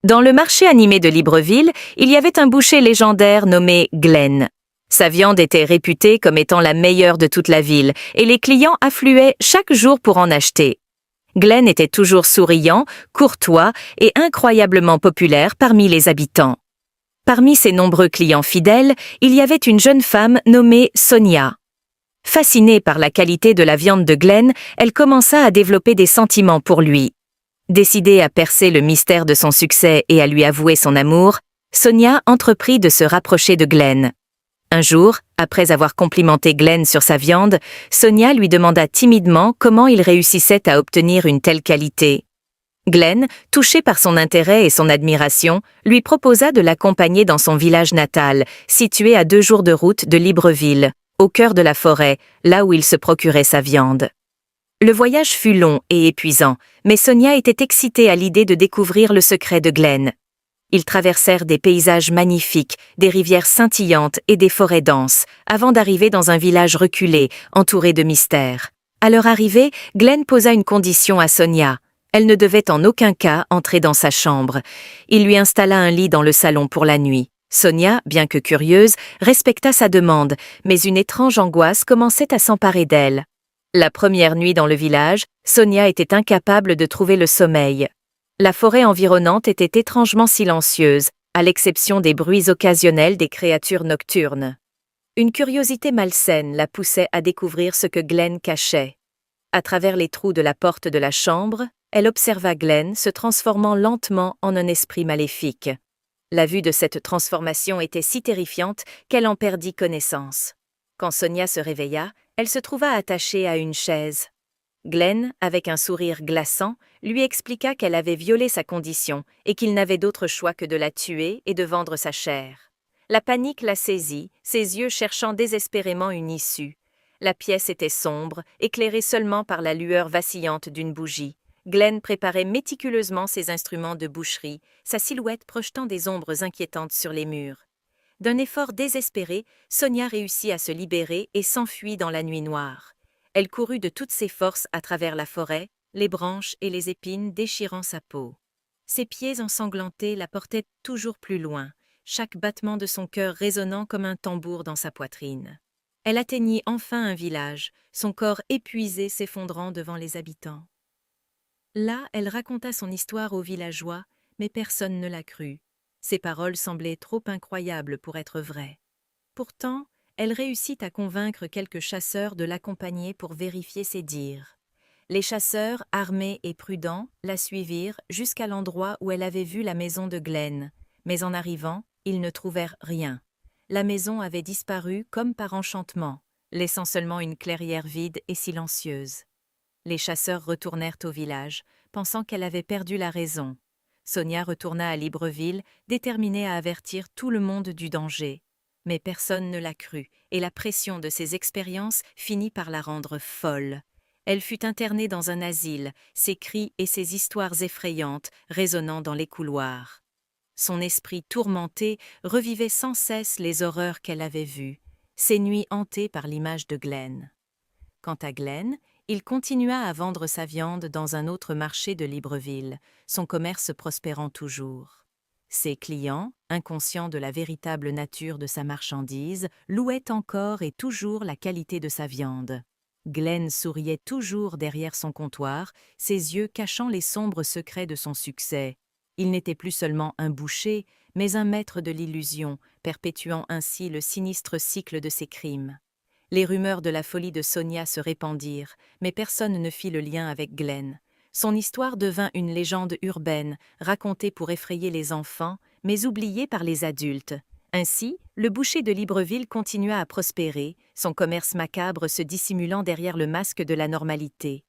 Dans le marché animé de Libreville, il y avait un boucher légendaire nommé Glenn. Sa viande était réputée comme étant la meilleure de toute la ville et les clients affluaient chaque jour pour en acheter. Glenn était toujours souriant, courtois et incroyablement populaire parmi les habitants. Parmi ses nombreux clients fidèles, il y avait une jeune femme nommée Sonia. Fascinée par la qualité de la viande de Glenn, elle commença à développer des sentiments pour lui. Décidée à percer le mystère de son succès et à lui avouer son amour, Sonia entreprit de se rapprocher de Glenn. Un jour, après avoir complimenté Glenn sur sa viande, Sonia lui demanda timidement comment il réussissait à obtenir une telle qualité. Glenn, touché par son intérêt et son admiration, lui proposa de l'accompagner dans son village natal, situé à 2 jours de route de Libreville, au cœur de la forêt, là où il se procurait sa viande. Le voyage fut long et épuisant, mais Sonia était excitée à l'idée de découvrir le secret de Glenn. Ils traversèrent des paysages magnifiques, des rivières scintillantes et des forêts denses, avant d'arriver dans un village reculé, entouré de mystères. À leur arrivée, Glenn posa une condition à Sonia. Elle ne devait en aucun cas entrer dans sa chambre. Il lui installa un lit dans le salon pour la nuit. Sonia, bien que curieuse, respecta sa demande, mais une étrange angoisse commençait à s'emparer d'elle. La première nuit dans le village, Sonia était incapable de trouver le sommeil. La forêt environnante était étrangement silencieuse, à l'exception des bruits occasionnels des créatures nocturnes. Une curiosité malsaine la poussait à découvrir ce que Glenn cachait. À travers les trous de la porte de la chambre, elle observa Glenn se transformant lentement en un esprit maléfique. La vue de cette transformation était si terrifiante qu'elle en perdit connaissance. Quand Sonia se réveilla, elle se trouva attachée à une chaise. Glenn, avec un sourire glaçant, lui expliqua qu'elle avait violé sa condition et qu'il n'avait d'autre choix que de la tuer et de vendre sa chair. La panique la saisit, ses yeux cherchant désespérément une issue. La pièce était sombre, éclairée seulement par la lueur vacillante d'une bougie. Glenn préparait méticuleusement ses instruments de boucherie, sa silhouette projetant des ombres inquiétantes sur les murs. D'un effort désespéré, Sonia réussit à se libérer et s'enfuit dans la nuit noire. Elle courut de toutes ses forces à travers la forêt, les branches et les épines déchirant sa peau. Ses pieds ensanglantés la portaient toujours plus loin, chaque battement de son cœur résonnant comme un tambour dans sa poitrine. Elle atteignit enfin un village, son corps épuisé s'effondrant devant les habitants. Là, elle raconta son histoire aux villageois, mais personne ne la crut. Ses paroles semblaient trop incroyables pour être vraies. Pourtant, elle réussit à convaincre quelques chasseurs de l'accompagner pour vérifier ses dires. Les chasseurs, armés et prudents, la suivirent jusqu'à l'endroit où elle avait vu la maison de Glenn. Mais en arrivant, ils ne trouvèrent rien. La maison avait disparu comme par enchantement, laissant seulement une clairière vide et silencieuse. Les chasseurs retournèrent au village, pensant qu'elle avait perdu la raison. Sonia retourna à Libreville, déterminée à avertir tout le monde du danger. Mais personne ne la crut, et la pression de ses expériences finit par la rendre folle. Elle fut internée dans un asile, ses cris et ses histoires effrayantes résonnant dans les couloirs. Son esprit tourmenté revivait sans cesse les horreurs qu'elle avait vues, ses nuits hantées par l'image de Glenn. Quant à Glenn, il continua à vendre sa viande dans un autre marché de Libreville, son commerce prospérant toujours. Ses clients, inconscients de la véritable nature de sa marchandise, louaient encore et toujours la qualité de sa viande. Glenn souriait toujours derrière son comptoir, ses yeux cachant les sombres secrets de son succès. Il n'était plus seulement un boucher, mais un maître de l'illusion, perpétuant ainsi le sinistre cycle de ses crimes. Les rumeurs de la folie de Sonia se répandirent, mais personne ne fit le lien avec Glenn. Son histoire devint une légende urbaine, racontée pour effrayer les enfants, mais oubliée par les adultes. Ainsi, le boucher de Libreville continua à prospérer, son commerce macabre se dissimulant derrière le masque de la normalité.